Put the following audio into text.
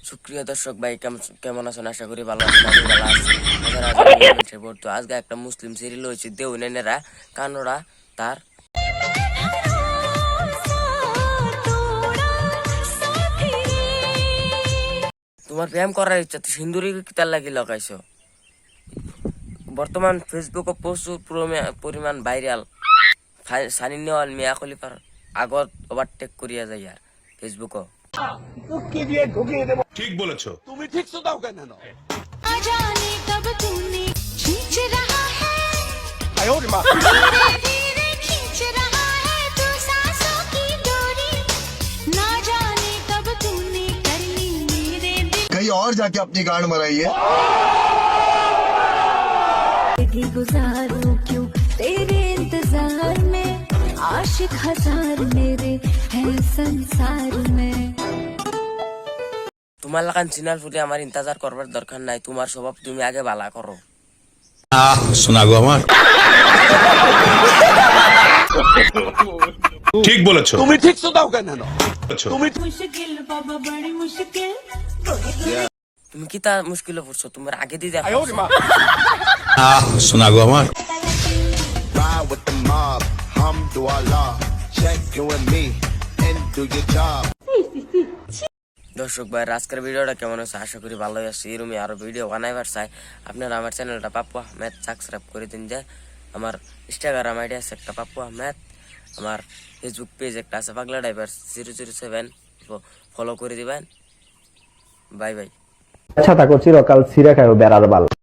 সুপ্রিয় দর্শক ভাই, কেমন আছেন? আশা করি ভালো আছেন। আমি ভালো আছি। তো আজকে একটা মুসলিম সিরিয়াল হয়েছে দেউনেরা কানোরা তার তোমার প্রেম করার ইচ্ছা তো সিন্দুরি কিতার লাগি লাগাইছো। বর্তমান ফেসবুকে প্রচুর পরিমাণ ভাইরাল সানি নেওয়াল মিয়া খলিফার আগত ওভারটেক করিয়া যায় আর ফেসবুকও। ঠিক বলেছো। कहीं और जाके अपनी गांड मराइए। गुजारूं क्यों तेरे इंतजार में, आशिक हजार मेरे हैं संसार में। তোমার লাগান চিনাল ফুটে আমার ইন্তজার করবার দরকার নাই। তোমার স্বভাব তুমি আগে বালা করো। শোনা গো আমার। ঠিক বলেছো। তুমি ঠিক শুধাও কেন? তুমি मुश्किल बाबा बड़ी मुश्किल। তুমি কি তা মুশকিলে পড়ছো? তোমার আগে দিয়ে দেখো। শোনা গো আমার। Ride with the mob, hum do Allah, check you and me, and do your job. দর্শক ভাই, আজকের ভিডিওটা কেমন হয়েছে? আশা করি ভালোই আছে। এরকমই আরো ভিডিও বানাইবার চাই আপনারা আমার চ্যানেলটা পাপ্পু আহমেদ সাবস্ক্রাইব করে দিন। যে আমার ইনস্টাগ্রাম আইডি আছে একটা পাপ্পু আহমেদ, আমার ফেসবুক পেজ একটা আছে পাগলা ড্রাইভার 007, ফলো করে দিবেন। Bye bye. আচ্ছা থাকো চিরকাল ছিঁড়ে খাও বেড়ার বাল।